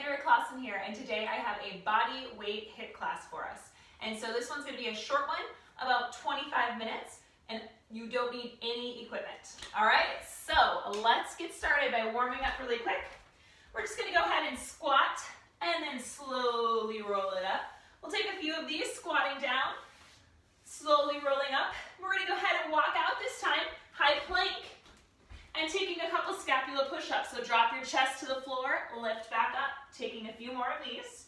here, and today I have a body weight HIIT class for us. And so this one's going to be a short one, about 25 minutes, and you don't need any equipment. All right, so let's get started by warming up really quick. We're just going to go ahead and squat and then slowly roll it up. We'll take a few of these, squatting down, slowly rolling up. We're going to go ahead and walk out this time, high plank, and taking a couple scapula push-ups. So drop your chest to the floor, lift back up, taking a few more of these.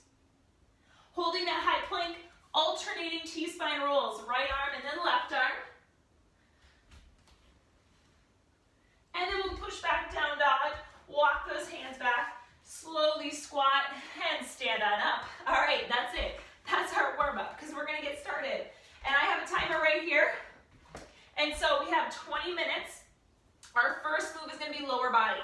Holding that high plank, alternating T-spine rolls, right arm and then left arm. And then we'll push back down dog, walk those hands back, slowly squat and stand on up. All right, that's it. That's our warm-up because we're gonna get started. And I have a timer right here. And so we have 20 minutes. Our first move is going to be lower body.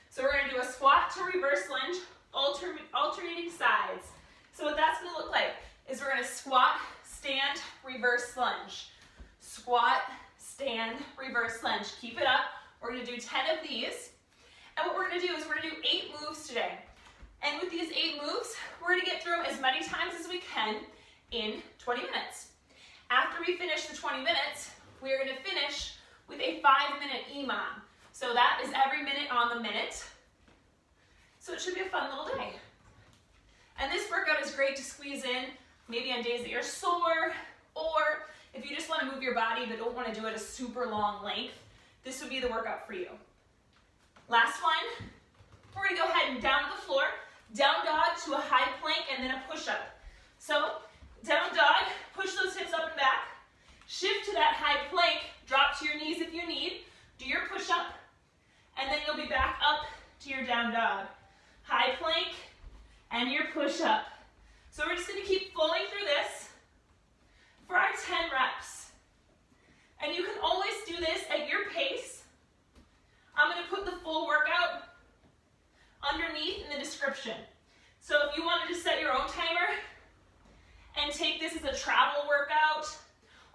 So we're going to do a squat to reverse lunge, alternating sides. So what that's going to look like is we're going to squat, stand, reverse lunge. Squat, stand, reverse lunge. Keep it up. We're going to do 10 of these. And what we're going to do is we're going to do 8 moves today. And with these 8 moves, we're going to get through them as many times as we can in 20 minutes. After we finish the 20 minutes, we are going to finish with a 5-minute EMOM. So that is every minute on the minute. So it should be a fun little day. And this workout is great to squeeze in, maybe on days that you're sore, or if you just want to move your body but don't want to do it a super long length, this would be the workout for you. Last one, we're going to go ahead and down to the floor, down dog to a high plank and then a push-up. So down dog, push those hips up and back, shift to that high plank, drop to your knees if you need, do your push-up, and then you'll be back up to your down dog. High plank and your push-up. So we're just going to keep flowing through this for our 10 reps. And you can always do this at your pace. I'm going to put the full workout underneath in the description. So if you wanted to set your own timer and take this as a travel workout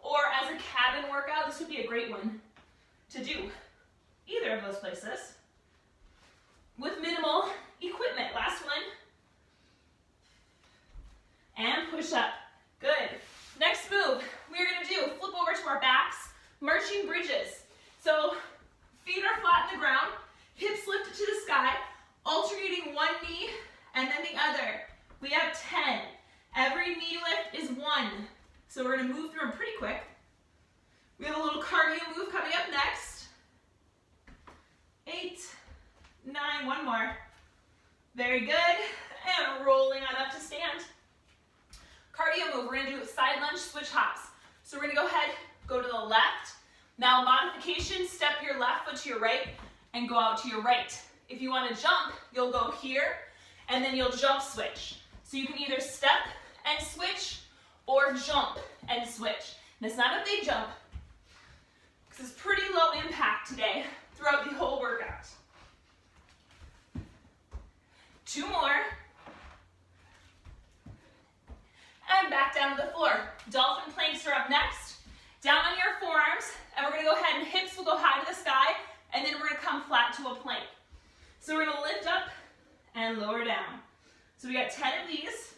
or as a cabin workout, this would be a great one to do. Either of those places. With minimal equipment. Last one. And push up. Good. Next move, we're going to do flip over to our backs, marching bridges. So feet are flat in the ground, hips lifted to the sky, alternating one knee and then the other. We have 10. Every knee lift is 1. So we're going to move through them pretty quick. We have a little cardio move coming up next. 8, 9, one more. Very good. And rolling on up to stand. Cardio move, we're going to do side lunge switch hops. So we're going to go ahead, go to the left. Now modification, step your left foot to your right and go out to your right. If you want to jump, you'll go here and then you'll jump switch. So you can either step and switch or jump and switch. And it's not a big jump because it's pretty low impact today throughout the whole workout. 2 more. And back down to the floor. Dolphin Planks are up next. Down on your forearms, and we're going to go ahead and hips will go high to the sky, and then we're going to come flat to a plank. So we're going to lift up and lower down. So we got 10 of these.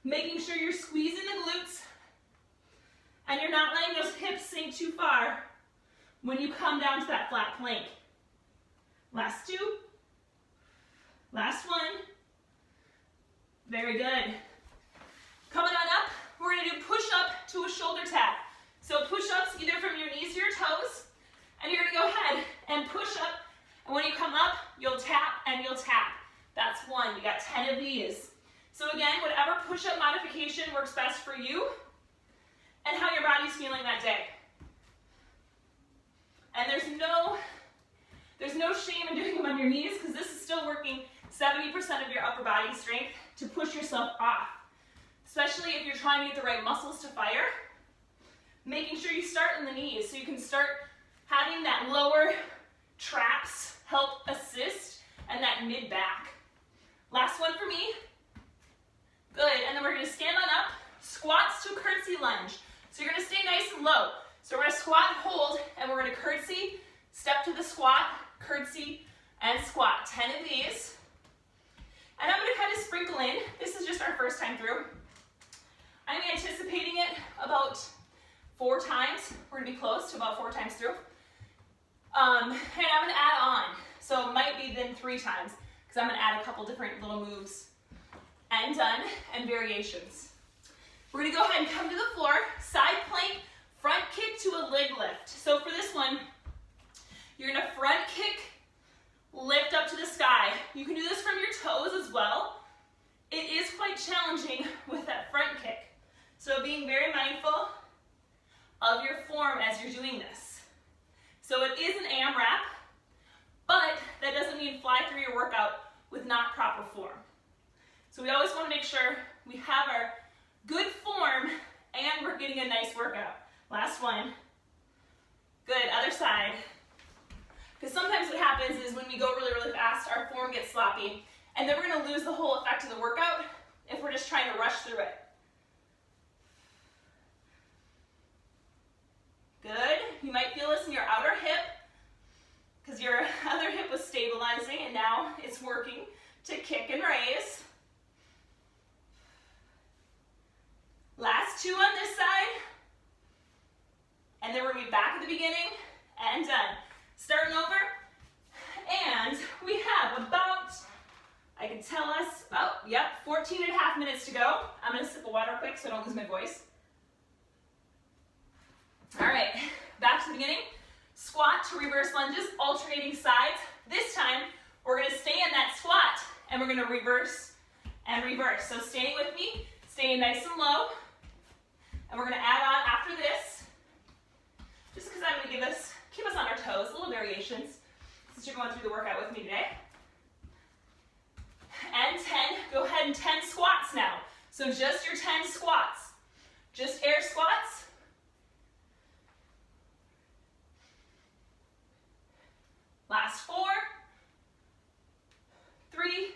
Making sure you're squeezing the glutes and you're not letting those hips sink too far when you come down to that flat plank. Last 2. Last 1. Very good. Coming on up, we're going to do push-up to a shoulder tap. So push-ups either from your knees to your toes, and you're going to go ahead and push up, and when you come up, you'll tap and you'll tap. That's 1. You got 10 of these. So again, whatever push-up modification works best for you and how your body's feeling that day. And there's no shame in doing them on your knees because this is still working 70% of your upper body strength to push yourself off. Especially if you're trying to get the right muscles to fire. Making sure you start in the knees so you can start having that lower traps help assist and that mid back. Last one for me. Good, and then we're going to stand on up, squats to curtsy lunge. So you're going to stay nice and low. So we're going to squat and hold, and we're going to curtsy, step to the squat, curtsy, and squat. 10 of these. And I'm going to kind of sprinkle in. This is just our first time through. I'm anticipating it about 4 times. We're going to be close to about 4 times through. And I'm going to add on. So it might be then 3 times because I'm going to add a couple different little moves and done and variations. We're going to go ahead and come to the floor, side plank, front kick to a leg lift. So for this one, you're going to front kick, lift up to the sky. You can do this from your toes as well. It is quite challenging with that front kick. So being very mindful of your form as you're doing this. So it is an AMRAP, but that doesn't mean fly through your workout with not proper form. So we always want to make sure we have our good form and we're getting a nice workout. Last one. Good, other side. Because sometimes what happens is when we go really, really fast, our form gets sloppy, and then we're going to lose the whole effect of the workout if we're just trying to rush through it. Good. You might feel this in your outer hip because your other hip was stabilizing and now it's working to kick and raise. Last 2 on this side. And then we're going to be back at the beginning and done. Starting over. And we have about, I can tell us, 14 and a half minutes to go. I'm going to sip of water quick so I don't lose my voice. All right, back to the beginning. Squat to reverse lunges, alternating sides. This time, we're going to stay in that squat, and we're going to reverse and reverse. So staying with me, staying nice and low. And we're going to add on after this, just because I'm going to keep us on our toes, little variations, since you're going through the workout with me today. And 10, go ahead and 10 squats now. So just your 10 squats. Just air squats. Last 4, 3,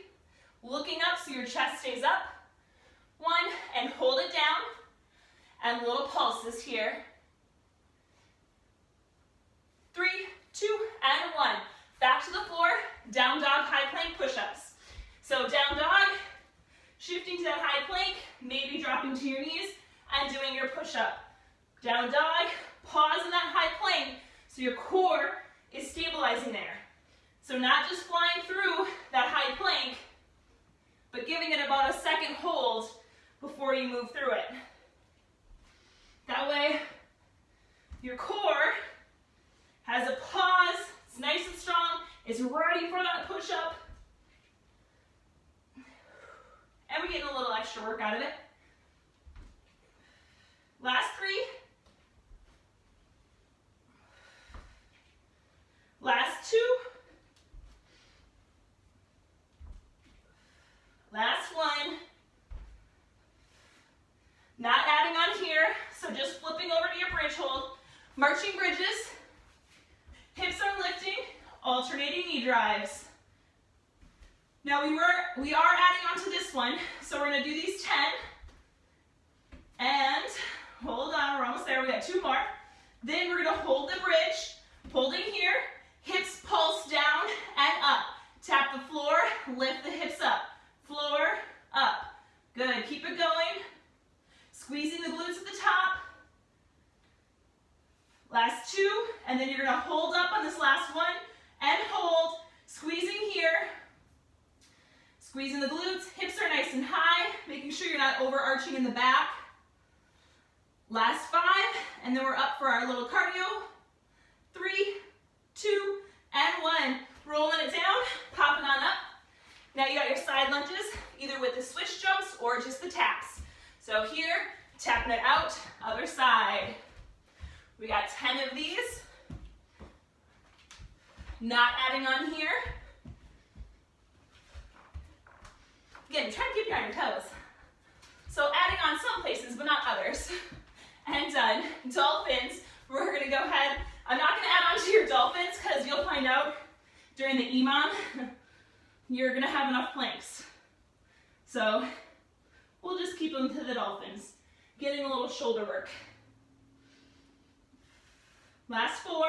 looking up so your chest stays up. 1, and hold it down. And little pulses here. 3, 2, and 1. Back to the floor, down dog, high plank push-ups. So down dog, shifting to that high plank, maybe dropping to your knees, and doing your push-up. Down dog, pause in that high plank so your core is stabilizing there. So not just flying through that high plank, but giving it about a second hold before you move through it. That way, your core has a pause, it's nice and strong, it's ready for that push-up, and we're getting a little extra work out of it. Last 3. Last 2. Last 1. Not adding on here, so just flipping over to your bridge hold. Marching bridges. Hips are lifting, alternating knee drives. Now we are adding on to this one, so we're going to do these 10. And hold on, we're almost there. We got 2 more. Then we're going to hold the bridge, holding here. Hips pulse down and up. Tap the floor, lift the hips up. Floor, up. Good, keep it going. Squeezing the glutes at the top. Last 2, and then you're going to hold up on this last one and hold. Squeezing here. Squeezing the glutes. Hips are nice and high, making sure you're not overarching in the back. Last 5, and then we're up for our little cardio. 3, 2, and 1. Rolling it down, popping on up. Now you got your side lunges, either with the switch jumps or just the taps. So here, tapping it out, other side. We got 10 of these. Not adding on here. Again, try to keep you on your toes. So adding on some places, but not others. And done. Dolphins, we're going to go ahead. I'm not going to add on to your dolphins because you'll find out during the EMOM, you're going to have enough planks. So we'll just keep them to the dolphins. Getting a little shoulder work. Last 4.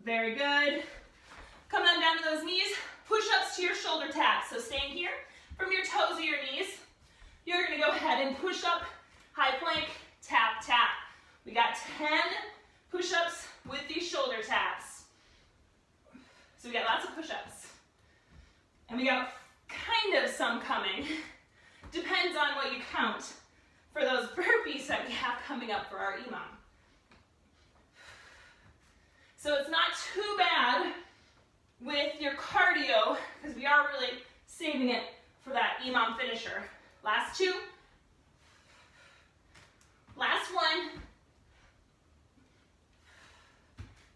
Very good. Come on down to those knees. Push-ups to your shoulder taps. So staying here from your toes to your knees. You're going to go ahead and push up, high plank, tap, tap. We got 10 push-ups with these shoulder taps. So we got lots of push-ups. And we got kind of some coming. Depends on what you count for those burpees that we have coming up for our EMOM. So it's not too bad with your cardio, because we are really saving it for that EMOM finisher. Last two. Last one.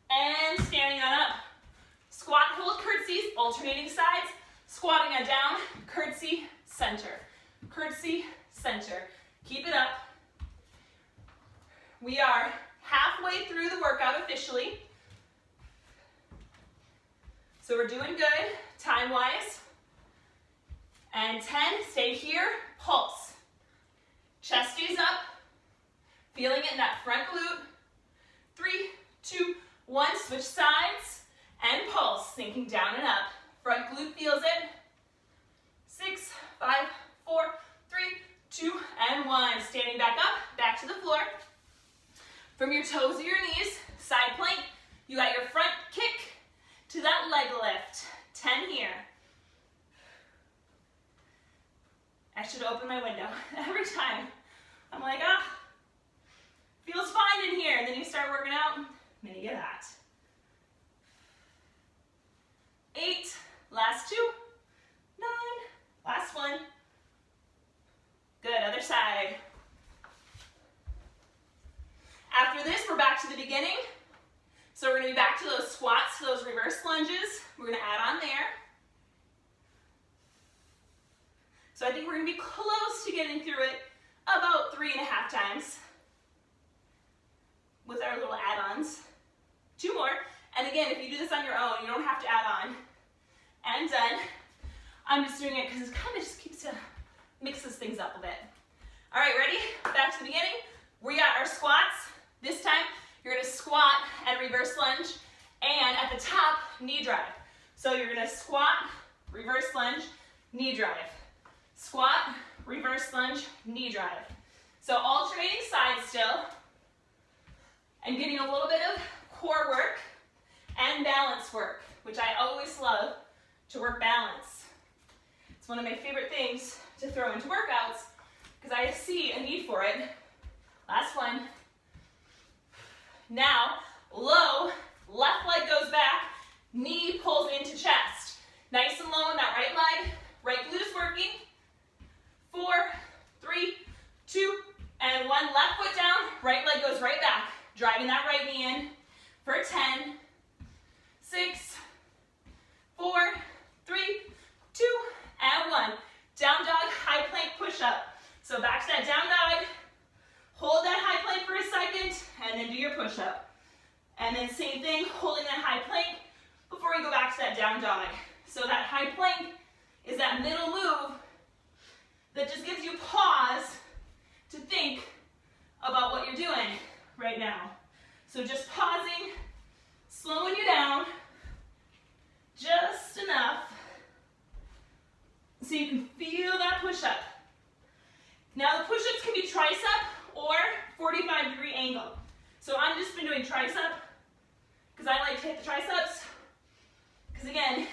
And standing on up. Squat, hold, curtsies, alternating sides. Squatting on down, curtsy, center. Curtsy, center. Keep it up. We are halfway through the workout officially. So we're doing good, time-wise. And 10, stay here, pulse. Chest stays up, feeling it in that front glute. 3, 2, 1, switch sides, and pulse, sinking down and up. Front glute feels it. 6, 5, 4, 3, 2, and 1. Standing back up, back to the floor. From your toes to your knees, side plank. You got your front kick to that leg lift. 10 here. I should open my window every time. I'm like, feels fine in here. And then you start working out, and then you get hot. 8, last 2, 9, last one. Good, other side. After this, we're back to the beginning. So we're gonna be back to those squats, those reverse lunges. We're gonna add on there. So I think we're gonna be close to getting through it about 3.5 times with our little add-ons. 2 more. And again, if you do this on your own, you don't have to add on. And done. I'm just doing it because it kind of just mixes things up a bit. All right, ready? Back to the beginning. We got our squats. This time, you're gonna squat and reverse lunge, and at the top, knee drive. So you're gonna squat, reverse lunge, knee drive. Squat, reverse lunge, knee drive. So alternating sides still, and getting a little bit of core work and balance work, which I always love to work balance. It's one of my favorite things to throw into workouts because I see a need for it. Last one. Now, low, left leg goes back, knee pulls into chest. Nice and low in that right leg, right glute is working. 4, 3, 2, and 1. Left foot down, right leg goes right back. Driving that right knee in for 10, 6, 4, 3, 2, and 1. Down dog, high plank push-up. So back to that down dog. Hold that high plank for a second, and then do your push-up. And then same thing, holding that high plank before you go back to that down dog. So that high plank is that middle move that just gives you pause to think about what you're doing right now. So just pausing, slowing you down, just enough so you can feel that push-up. Now the push-ups can be tricep or 45-degree angle. So I've just been doing tricep because I like to hit the triceps. Because again,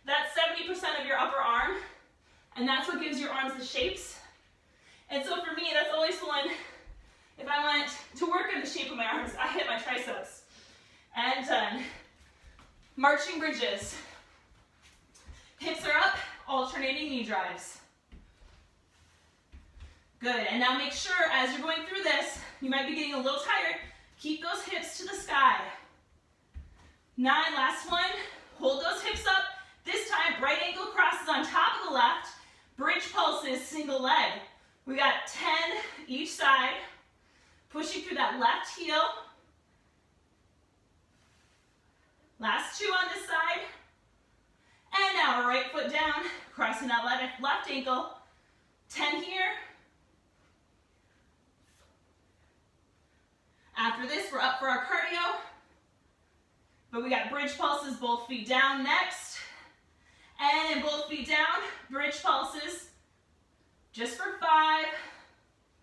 that's 70% of your upper arm, and that's what gives your arms the shapes. And so for me, that's always the one, if I want to work on the shape of my arms, I hit my triceps. And done. Marching bridges. Hips are up, alternating knee drives. Good, and now make sure as you're going through this, you might be getting a little tired, keep those hips to the sky. 9, last one, hold those hips up. This time, right ankle crosses on top of the left, bridge pulses, single leg. We got 10 each side, pushing through that left heel. Last 2 on this side. And now our right foot down, crossing that left ankle. 10 here. After this, we're up for our cardio. But we got bridge pulses, both feet down next. And then both feet down, bridge pulses. Just for 5,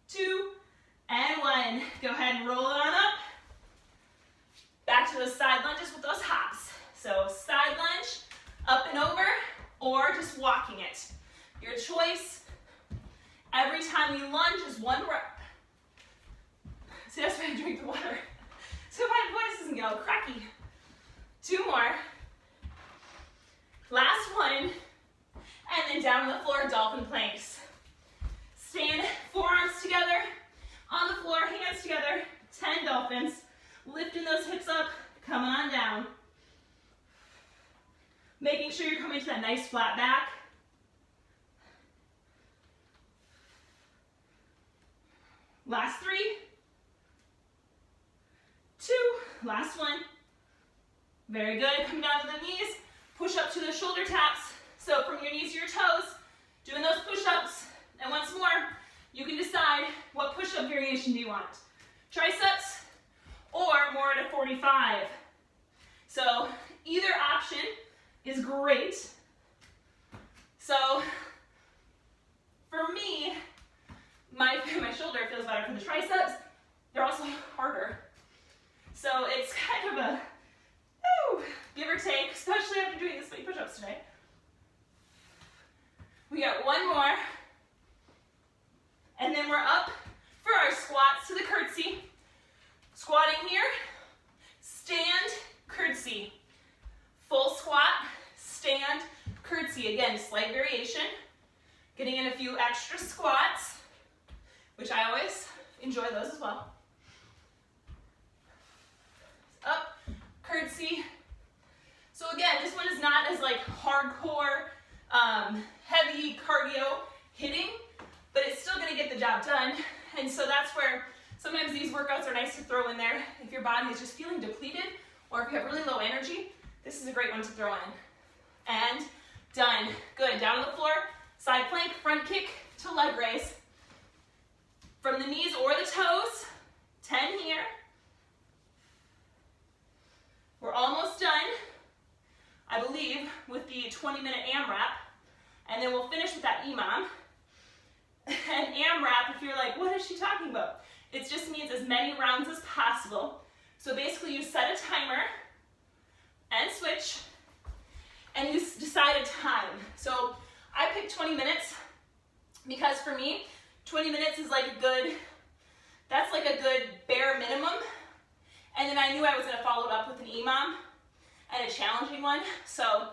2, and 1. Go ahead and roll it on up. Back to those side lunges with those hops. So side lunge, up and over, or just walking it. Your choice. Every time you lunge is 1 rep. See, that's why I drink the water. So my voice doesn't get all cracky. 2 more. Last one. And then down on the floor, Dolphin Planks. Stand, forearms together, on the floor, hands together, 10 dolphins. Lifting those hips up, coming on down. Making sure you're coming to that nice flat back. Last 3, 2, last one. Very good, come down to the knees, push up to the shoulder taps. So from your knees to your toes, doing those push-ups. And once more, you can decide what push-up variation do you want. Triceps or more at a 45. So either option is great. So for me, my shoulder feels better for the triceps. They're also harder. So it's kind of a give or take, especially after doing this many push-ups today. We got 1 more. And then we're up for our squats to the curtsy. Squatting here, stand, curtsy. Full squat, stand, curtsy. Again, slight variation. Getting in a few extra squats, which I always enjoy those as well. Up, curtsy. So again, this one is not as like hardcore, heavy cardio hitting, but it's still gonna get the job done. And so that's where sometimes these workouts are nice to throw in there. If your body is just feeling depleted, or if you have really low energy, this is a great one to throw in. And done. Good, down on the floor, side plank, front kick to leg raise. From the knees or the toes, 10 here. We're almost done, I believe, with the 20-minute AMRAP. And then we'll finish with that EMOM. And AMRAP, if you're like, what is she talking about? It just means as many rounds as possible. So basically you set a timer and switch, and you decide a time. So I picked 20 minutes because for me, 20 minutes is like a good, that's like a good bare minimum. And then I knew I was gonna follow it up with an EMOM and a challenging one. So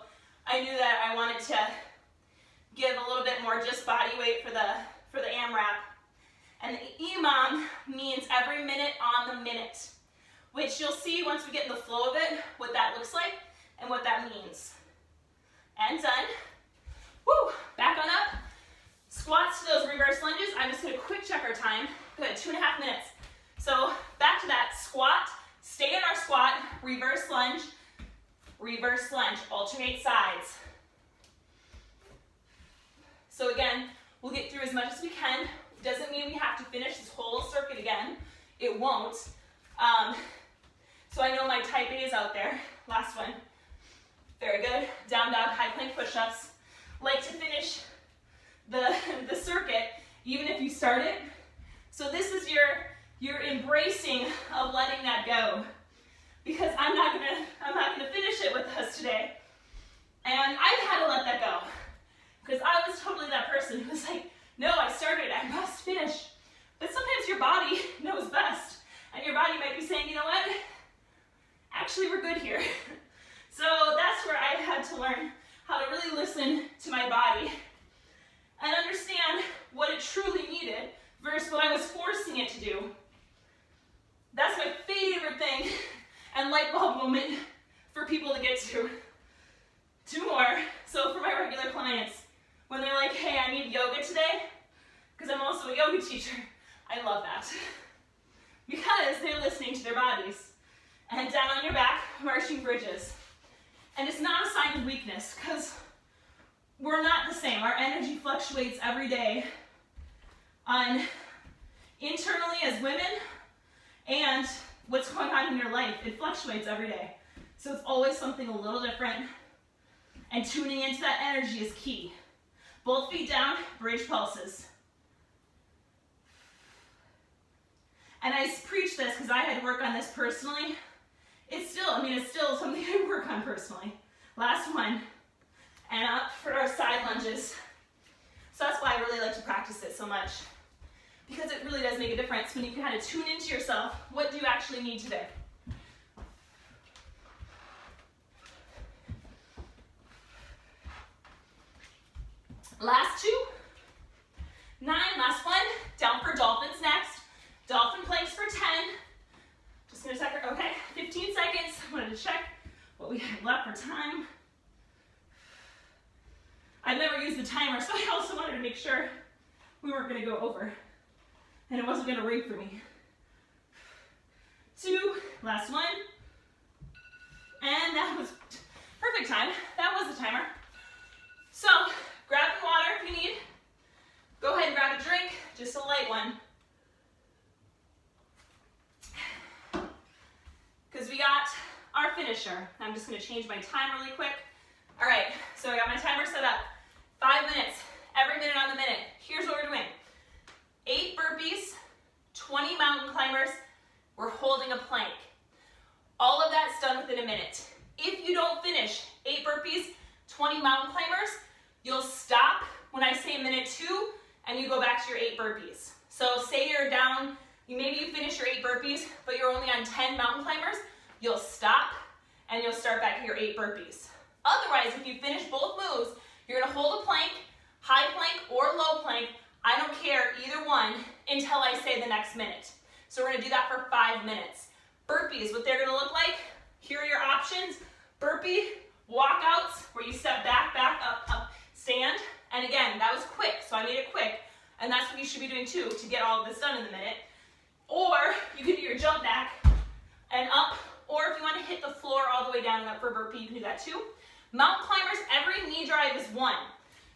I knew that I wanted to give a little bit more just body weight for the AMRAP. And the EMOM means every minute on the minute, which you'll see once we get in the flow of it, what that looks like and what that means. And done. Woo, back on up. Squats to those reverse lunges. I'm just gonna quick check our time. Good, 2.5 minutes. So back to that squat, stay in our squat, reverse lunge, alternate sides. So again, we'll get through as much as we can. Doesn't mean we have to finish this whole circuit again. It won't. So I know my type A's out there. Last one. Very good. Down dog, high plank push-ups. Like to finish the circuit, even if you start it. So this is your embracing of letting that go. Because I'm not gonna finish it with us today. And I've had to let that go. Because I was totally that person who was like, no, I started, I must finish. But sometimes your body knows best. And your body might be saying, you know what? Actually, we're good here. So that's where I had to learn how to really listen to my body and understand what it truly needed versus what I was forcing it to do. That's my favorite thing and light bulb moment for people to get to. 2 more. So for my regular clients, when they're like, hey, I need yoga today, because I'm also a yoga teacher, I love that. Because they're listening to their bodies. And down on your back, marching bridges. And it's not a sign of weakness, because we're not the same. Our energy fluctuates every day internally as women, and what's going on in your life. It fluctuates every day. So it's always something a little different. And tuning into that energy is key. Both feet down, bridge pulses. And I preach this because I had to work on this personally. It's still something I work on personally. Last one. And up for our side lunges. So that's why I really like to practice it so much. Because it really does make a difference when you can kind of tune into yourself. What do you actually need today? Last 2. 9, last one. Down for dolphins next. Dolphin planks for 10. Just gonna check, okay, 15 seconds. I wanted to check what we had left for time. I've never used the timer, so I also wanted to make sure we weren't gonna go over and it wasn't gonna ring for me. 2, last one. And that was perfect time. That was the timer. So, grab the water if you need. Go ahead and grab a drink, just a light one. Because we got our finisher. I'm just going to change my time really quick. All right, so I got my timer set up. 5 minutes, every minute on the minute. Here's what we're doing. 8 burpees, 20 mountain climbers. We're holding a plank. All of that's done within a minute. If you don't finish 8 burpees, 20 mountain climbers, you'll stop when I say minute 2 and you go back to your 8 burpees. So say you're down, maybe you finish your 8 burpees, but you're only on 10 mountain climbers, you'll stop and you'll start back at your 8 burpees. Otherwise, if you finish both moves, you're gonna hold a plank, high plank or low plank, I don't care, either one, until I say the next minute. So we're gonna do that for 5 minutes. Burpees, what they're gonna look like, here are your options. Burpee, walkouts, where you step back, back, up, stand. And again, that was quick, so I made it quick. And that's what you should be doing too, to get all of this done in the minute. Or you can do your jump back and up, or if you want to hit the floor all the way down and up for a burpee, you can do that too. Mountain climbers, every knee drive is 1.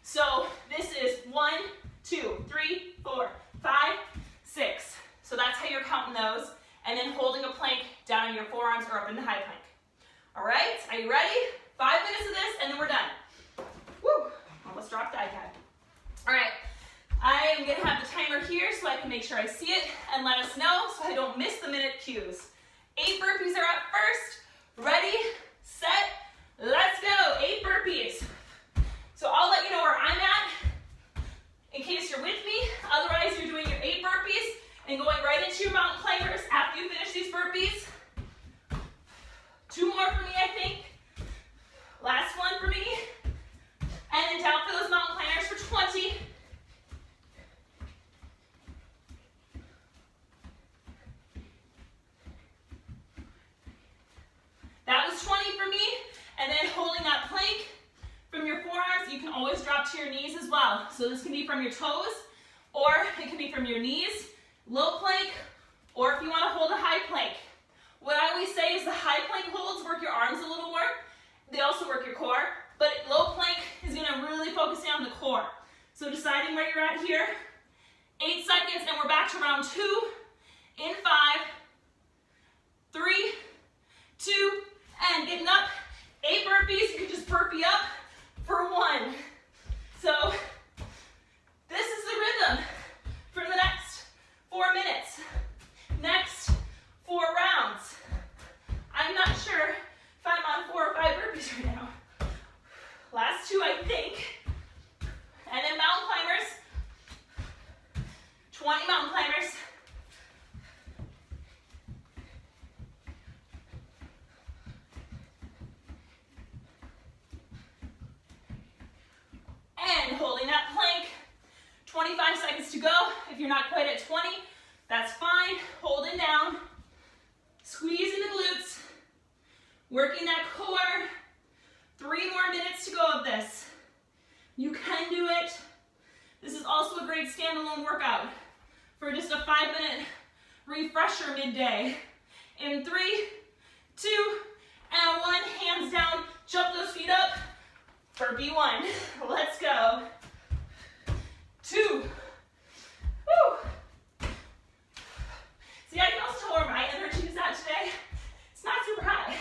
So this is 1, 2, 3, 4, 5, 6. So that's how you're counting those. And then holding a plank down in your forearms or up in the high plank. All right, are you ready? 5 minutes of this and then we're done. Woo, almost dropped the iPad. All right, I am gonna have the timer here so I can make sure I see it and let us know so I don't miss the minute cues. 8 burpees are up first. Ready, set, let's go. 8 burpees. So I'll let you know where I'm at in case you're with me. Otherwise, you're doing your 8 burpees and going right into your mountain climbers after you finish these burpees. 2 more for me, I think. Last one for me. And then down for those mountain climbers for 20. That was 20 for me. And then holding that plank from your forearms, you can always drop to your knees as well. So this can be from your toes, or it can be from your knees, low plank, or if you want to hold a high plank. What I always say is the high plank holds work your arms a little more. They also work your core, but low plank is going to really focus in on the core. So deciding where you're at here, 8 seconds, and we're back to round 2 in 5, 3, 2, and getting up. 8 burpees, you can just burpee up for 1. So this is the rhythm for the next 4 minutes. Next 4 rounds. I'm not sure if I'm on 4 or 5 burpees right now. Last 2, I think. And then mountain climbers. 20 mountain climbers. And holding that plank. 25 seconds to go. If you're not quite at 20, that's fine. Holding down. Squeezing the glutes. Working that core. 3 more minutes to go of this. You can do it. This is also a great standalone workout for just a 5-minute refresher midday. In 3, 2, and 1. Hands down. Jump those feet up. Burpee 1. Let's go. 2. Woo. See, I can also tell where my energy is at today. It's not super high.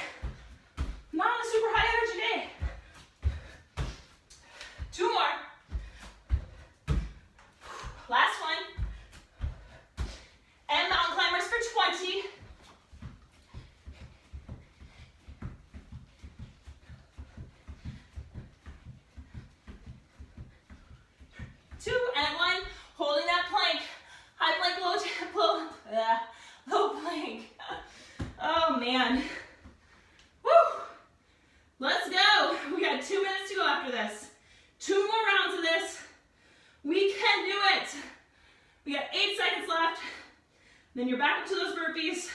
man. Woo! Let's go. We got 2 minutes to go after this. 2 more rounds of this. We can do it. We got 8 seconds left. Then you're back into those burpees.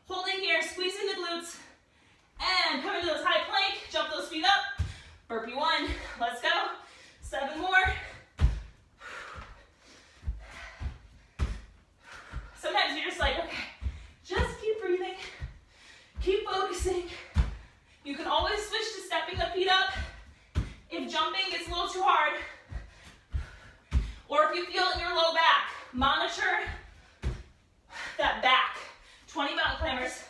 Holding here, squeezing the glutes. And come into those high plank. Jump those feet up. Burpee 1. Let's go. 7 more. Sometimes you're just like, okay, just keep breathing. Keep focusing. You can always switch to stepping the feet up if jumping gets a little too hard. Or if you feel it in your low back, monitor that back. 20 mountain climbers.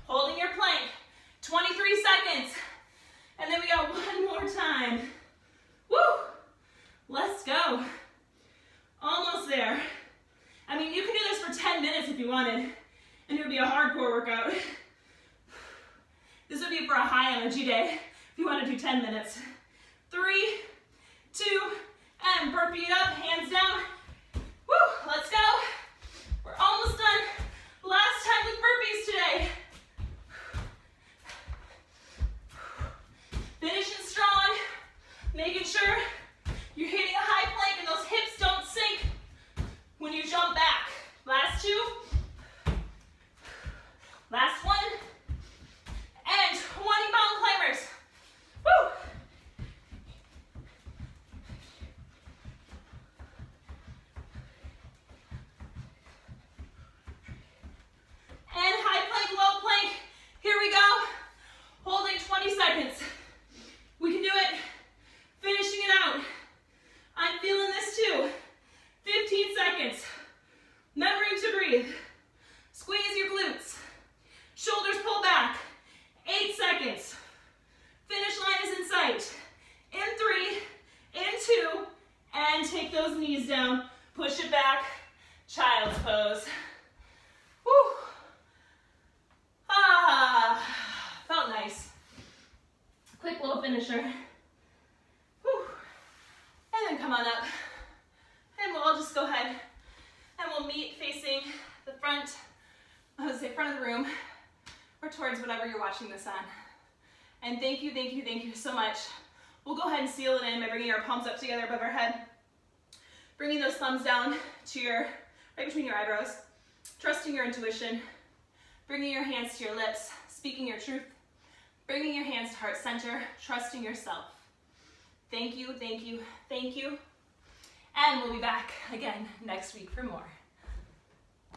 Holding your plank. 23 seconds. And then we got 1 more time. Woo! Let's go. Almost there. I mean, you can do this for 10 minutes if you wanted, and it would be a hardcore workout. This would be for a high energy day if you want to do 10 minutes. 3, 2, and burpee it up, hands down. Woo! Let's go. We're almost done. Last time with burpees today. Finishing strong, making sure you're hitting a high plank and those hips don't sink when you jump back. Last 2. Last 1. And 20 mountain climbers. Woo! And high plank, low plank. Here we go. Holding 20 seconds. We can do it. Finishing it out. I'm feeling this too. 15 seconds. Remembering to breathe. Squeeze your glutes. Shoulders pull back. 8 seconds. Finish line is in sight. In 3, in 2, and take those knees down. Push it back. Child's pose. Woo. Ah, felt nice. Quick little finisher. Whew. And then come on up. And we'll all just go ahead and we'll meet facing the front, I would say front of the room, or towards whatever you're watching this on. And thank you so much. We'll go ahead and seal it in by bringing our palms up together above our head. Bringing those thumbs down to right between your eyebrows. Trusting your intuition. Bringing your hands to your lips. Speaking your truth. Bringing your hands to heart center, trusting yourself. Thank you. And we'll be back again next week for more.